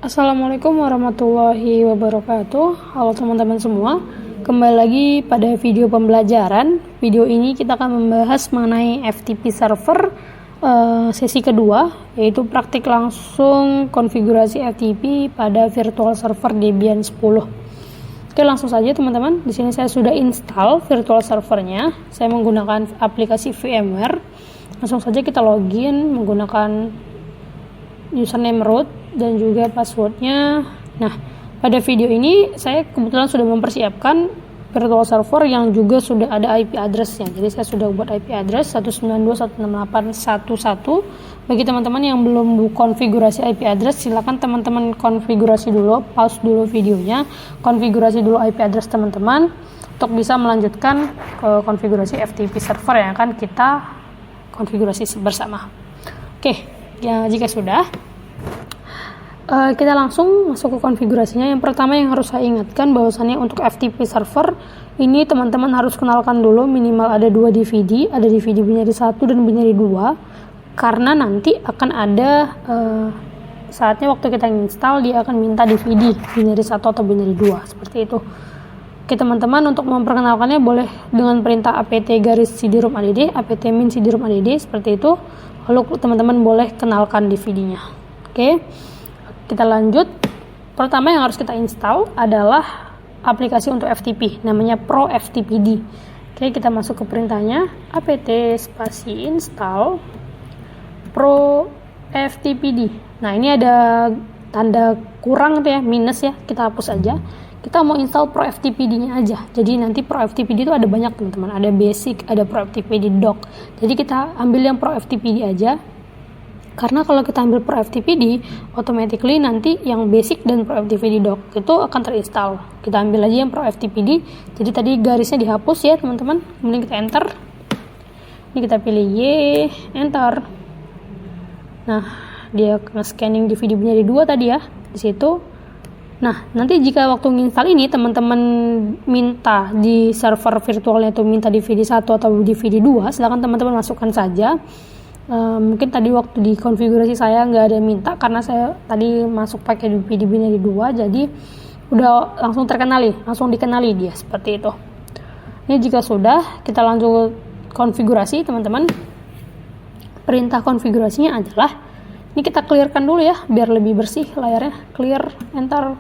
Assalamualaikum warahmatullahi wabarakatuh. Halo teman-teman semua, kembali lagi pada video pembelajaran. Video ini kita akan membahas mengenai FTP server sesi kedua, yaitu praktik langsung konfigurasi FTP pada virtual server Debian 10. Oke, langsung saja teman-teman. Di sini saya sudah install virtual servernya. Saya menggunakan aplikasi VMware. Langsung saja kita login menggunakan username root dan juga passwordnya. Nah, pada video ini saya kebetulan sudah mempersiapkan virtual server yang juga sudah ada IP address-nya. Jadi saya sudah buat IP address 192.168.1.1. Bagi teman-teman yang belum konfigurasi IP address, silakan teman-teman konfigurasi dulu, pause dulu videonya, konfigurasi dulu IP address teman-teman untuk bisa melanjutkan ke konfigurasi FTP server yang akan kita konfigurasi bersama. Oke, ya jika sudah, kita langsung masuk ke konfigurasinya. Yang pertama yang harus saya ingatkan bahwasannya untuk FTP server ini teman-teman harus kenalkan dulu minimal ada 2 DVD, ada DVD binary 1 dan binary 2, karena nanti akan ada saatnya waktu kita install dia akan minta DVD binary 1 atau binary 2 seperti itu. Oke teman-teman, untuk memperkenalkannya boleh dengan perintah apt garis cd-rom add, apt min cd-rom add seperti itu. Lalu teman-teman boleh kenalkan DVD-nya. Oke, kita lanjut. Pertama yang harus kita install adalah aplikasi untuk FTP, namanya Pro FTPD. Oke, kita masuk ke perintahnya apt spasi install Pro FTPD. Nah, ini ada tanda kurang tuh ya, minus ya, kita hapus aja. Kita mau install Pro FTPD-nya aja. Jadi nanti Pro FTPD itu ada banyak teman-teman, ada basic, ada Pro FTPD dock. Jadi kita ambil yang Pro FTPD aja. Karena kalau kita ambil Pro FTPD, automatically nanti yang basic dan Pro FTPD dock itu akan terinstall. Kita ambil aja yang Pro FTPD. Jadi tadi garisnya dihapus ya teman-teman. Kemudian kita enter. Ini kita pilih Y, enter. Nah, dia nge-scanning DVD binary 2 tadi ya, di situ. Nah, nanti jika waktu nginstal ini teman-teman minta di server virtualnya itu minta DVD 1 atau DVD 2, silakan teman-teman masukkan saja. Mungkin tadi waktu di konfigurasi saya nggak ada minta karena saya tadi masuk pakai DVD binary 2, jadi udah langsung langsung dikenali dia seperti itu. Ini jika sudah, kita lanjut konfigurasi teman-teman. Perintah konfigurasinya adalah, ini kita clearkan dulu ya biar lebih bersih layarnya. Clear, enter.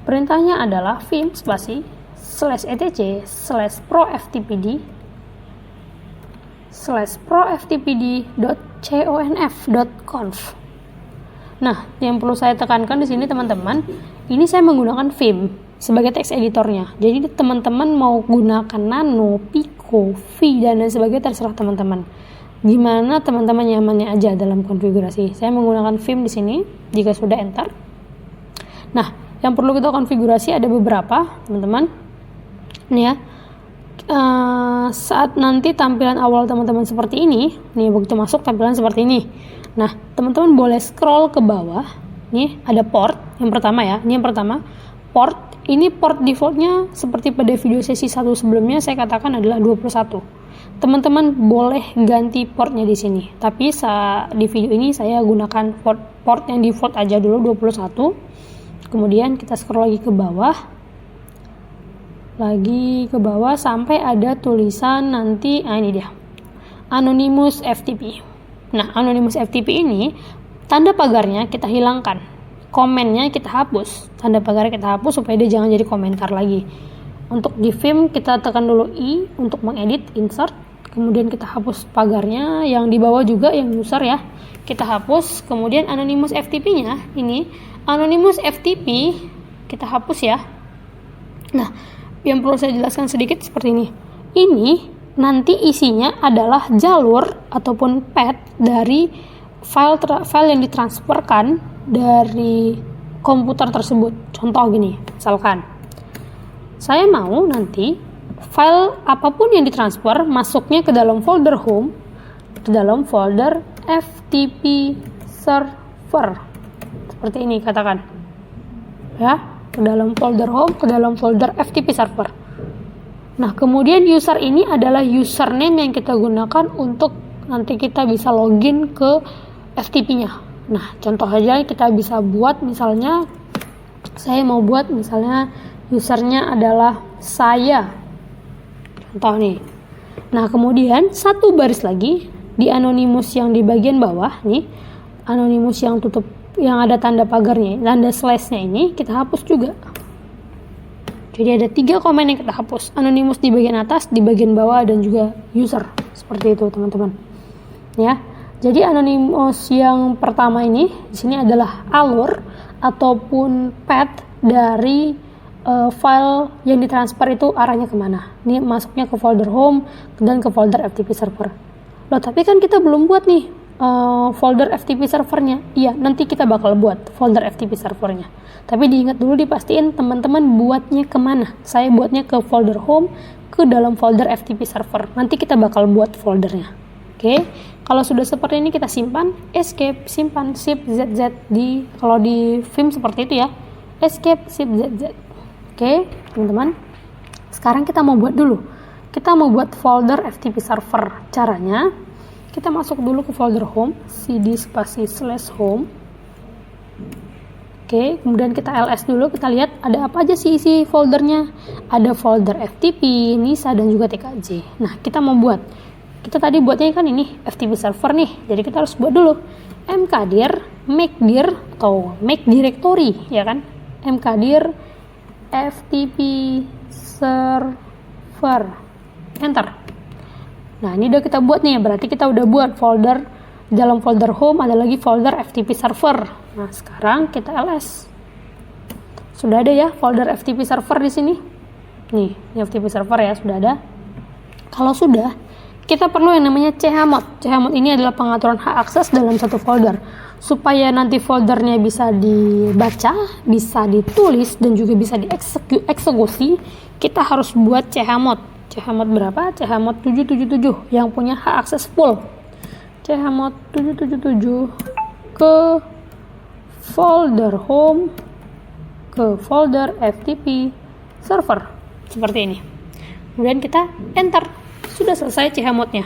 Perintahnya adalah vim spasi /etc/proftpd.conf. Nah, yang perlu saya tekankan di sini teman-teman, ini saya menggunakan vim sebagai text editornya. Jadi teman-teman mau gunakan nano, pico, v dan lain sebagainya terserah teman-teman. Gimana teman-teman nyamannya aja dalam konfigurasi. Saya menggunakan vim di sini. Jika sudah enter. Nah, yang perlu kita konfigurasi ada beberapa, teman-teman. Ini ya. Saat nanti tampilan awal teman-teman seperti ini, nih begitu masuk tampilan seperti ini. Nah, teman-teman boleh scroll ke bawah. Nih ada port yang pertama ya. Ini yang pertama, port. Ini port defaultnya seperti pada video sesi 1 sebelumnya saya katakan adalah 21. Teman-teman boleh ganti portnya di sini. Tapi di video ini saya gunakan port yang default aja dulu 21. Kemudian kita scroll lagi ke bawah sampai ada tulisan nanti, ini dia, Anonymous FTP. Nah, Anonymous FTP ini tanda pagarnya kita hilangkan, komennya kita hapus, tanda pagarnya kita hapus supaya dia jangan jadi komentar lagi. Untuk di vim kita tekan dulu I untuk mengedit, insert, kemudian kita hapus pagarnya, yang di bawah juga yang user ya kita hapus. Kemudian Anonymous FTP-nya ini Anonymous FTP kita hapus ya. Nah, yang perlu saya jelaskan sedikit seperti ini. Ini nanti isinya adalah jalur ataupun path dari file yang ditransferkan dari komputer tersebut. Contoh gini, misalkan saya mau nanti file apapun yang ditransfer masuknya ke dalam folder home, ke dalam folder FTP server. Seperti ini katakan. Ya, ke dalam folder home, ke dalam folder FTP server. Nah, kemudian user ini adalah username yang kita gunakan untuk nanti kita bisa login ke FTP-nya. Nah, contoh aja kita bisa buat, misalnya saya mau buat misalnya usernya adalah saya. Contoh nih. Nah, kemudian satu baris lagi di anonymous yang di bagian bawah nih, anonymous yang tutup yang ada tanda pagarnya, tanda slash-nya ini kita hapus juga. Jadi ada 3 komen yang kita hapus, anonymous di bagian atas, di bagian bawah, dan juga user. Seperti itu, teman-teman. Ya. Jadi anonymous yang pertama ini di sini adalah alur ataupun path dari file yang ditransfer itu arahnya kemana. Ini masuknya ke folder home dan ke folder FTP server. Loh, tapi kan kita belum buat nih folder FTP servernya. Iya, nanti kita bakal buat folder FTP servernya. Tapi diingat dulu, dipastiin teman-teman buatnya kemana. Saya buatnya ke folder home, ke dalam folder FTP server. Nanti kita bakal buat foldernya. Oke, kalau sudah seperti ini kita simpan, escape, simpan, shift ZZ di, kalau di Vim seperti itu ya, escape, shift ZZ. Oke, teman-teman. Sekarang kita mau buat dulu. Kita mau buat folder FTP server. Caranya, kita masuk dulu ke folder home, cd spasi /home. Oke, kemudian kita ls dulu, kita lihat ada apa aja sih isi foldernya. Ada folder FTP, NISA, dan juga TKJ. Nah, kita mau buat. Kita tadi buatnya kan ini FTP server nih, jadi kita harus buat dulu mkdir make dir atau make directory, ya kan, mkdir FTP server, enter. Nah, ini udah kita buat nih, berarti kita udah buat folder. Dalam folder home ada lagi folder FTP server. Nah, sekarang kita ls. Sudah ada ya folder FTP server di sini. Nih, ini FTP server ya, sudah ada. Kalau sudah, kita perlu yang namanya chmod. Chmod ini adalah pengaturan hak akses dalam satu folder. Supaya nanti foldernya bisa dibaca, bisa ditulis, dan juga bisa dieksekusi, kita harus buat chmod. Chmod berapa? Chmod 777 yang punya hak akses full. Chmod 777 ke folder home, ke folder FTP server. Seperti ini. Kemudian kita enter. Sudah selesai chmodnya.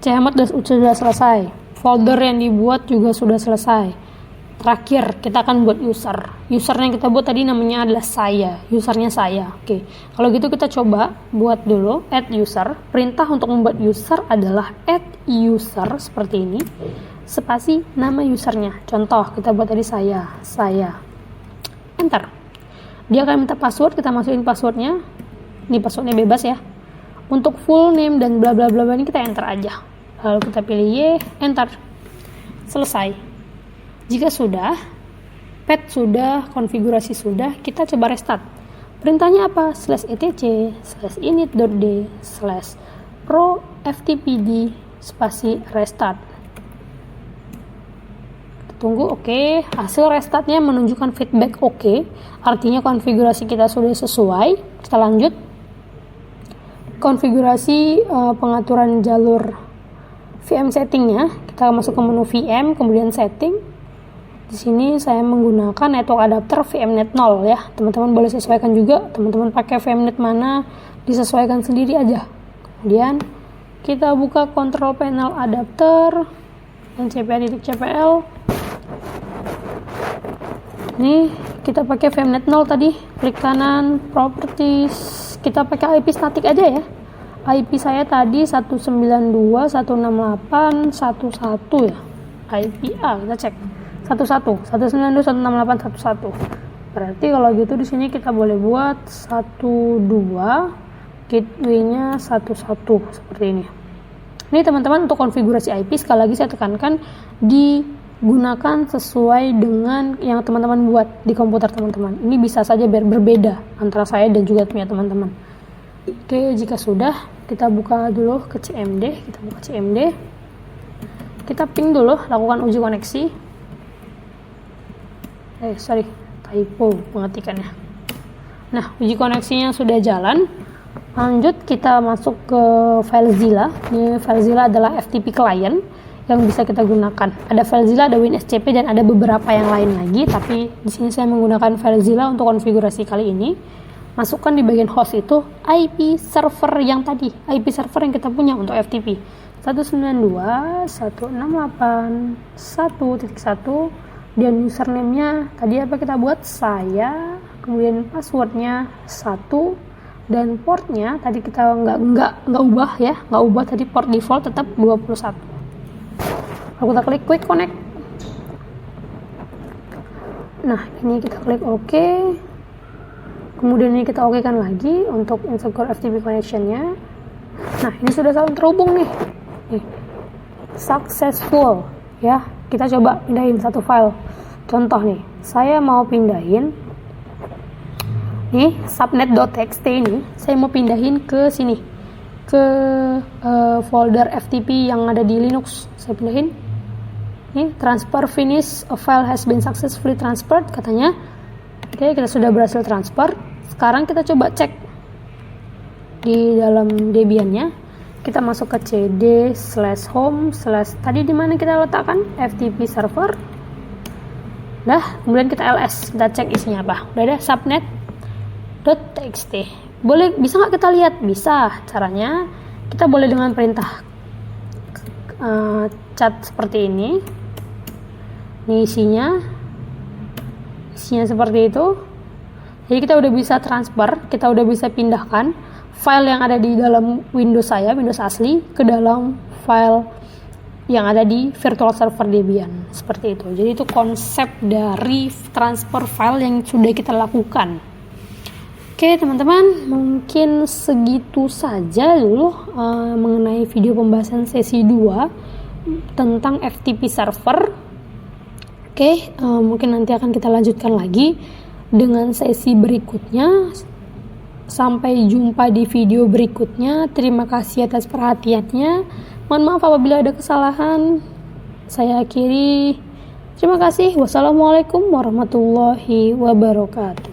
Chmod sudah selesai. Folder yang dibuat juga sudah selesai. Terakhir kita akan buat user. Usernya yang kita buat tadi namanya adalah saya. Usernya saya. Oke. Kalau gitu kita coba buat dulu add user. Perintah untuk membuat user adalah add user seperti ini. Spasi nama usernya. Contoh kita buat tadi saya. Enter. Dia akan minta password. Kita masukin passwordnya. Ini passwordnya bebas ya. Untuk full name dan bla bla bla ini kita enter aja. Lalu kita pilih Y, enter. Selesai. Jika sudah, path sudah, konfigurasi sudah, kita coba restart. Perintahnya apa? /etc /init.d /pro ftpd spasi restart. Kita tunggu, oke. Hasil restartnya menunjukkan feedback oke. Artinya konfigurasi kita sudah sesuai. Kita lanjut. Konfigurasi pengaturan jalur VM settingnya, kita masuk ke menu VM, kemudian setting. Di sini saya menggunakan network adapter VMnet 0 ya. Teman-teman boleh sesuaikan juga. Teman-teman pakai VMnet mana, disesuaikan sendiri aja. Kemudian kita buka control panel adapter dan cpa.cpl. Ini kita pakai VMnet 0 tadi. Klik kanan, properties. Kita pakai IP static aja ya. IP saya tadi 192.168.1.1 ya. IP A kita cek. 192.168.1.1. Berarti kalau gitu di sini kita boleh buat 12 gateway-nya 11 seperti ini. Ini teman-teman untuk konfigurasi IP, sekali lagi saya tekankan digunakan sesuai dengan yang teman-teman buat di komputer teman-teman. Ini bisa saja berbeda antara saya dan juga punya teman-teman. Oke, jika sudah, kita buka dulu ke CMD. Kita buka CMD. Kita ping dulu, lakukan uji koneksi. Typo pengetikannya. Nah, uji koneksinya sudah jalan. Lanjut, kita masuk ke FileZilla. Ini FileZilla adalah FTP client yang bisa kita gunakan. Ada FileZilla, ada WinSCP, dan ada beberapa yang lain lagi. Tapi di sini saya menggunakan FileZilla untuk konfigurasi kali ini. Masukkan di bagian host itu IP server yang tadi, IP server yang kita punya untuk FTP. 192.168.1.1 dan username-nya tadi apa kita buat saya, kemudian passwordnya 1 dan portnya tadi kita nggak ubah ya, nggak ubah tadi port default tetap 21. Lalu kita klik quick connect. Nah ini kita klik OK, kemudian ini kita OK kan lagi untuk insecure FTP connection-nya. Nah ini sudah saling terhubung nih, successful ya. Kita coba pindahin satu file. Contoh nih, saya mau pindahin nih subnet.txt ini, saya mau pindahin ke sini, ke folder FTP yang ada di Linux. Saya pindahin. Nih, transfer finish, a file has been successfully transferred katanya. Oke, kita sudah berhasil transfer. Sekarang kita coba cek di dalam Debian-nya. Kita masuk ke cd/home/ tadi di mana kita letakkan FTP server. Kemudian kita ls, kita cek isinya apa. Udah ada subnet.txt. Bisa nggak kita lihat? Bisa. Caranya kita boleh dengan perintah cat seperti ini. Ini isinya seperti itu. Jadi kita udah bisa transfer, kita udah bisa pindahkan file yang ada di dalam Windows saya, Windows asli, ke dalam file yang ada di virtual server Debian. Seperti itu. Jadi itu konsep dari transfer file yang sudah kita lakukan. Oke teman-teman, mungkin segitu saja dulu mengenai video pembahasan sesi 2 tentang FTP server. Oke, mungkin nanti akan kita lanjutkan lagi dengan sesi berikutnya. Sampai jumpa di video berikutnya. Terima kasih atas perhatiannya. Mohon maaf apabila ada kesalahan. Saya akhiri. Terima kasih. Wassalamualaikum warahmatullahi wabarakatuh.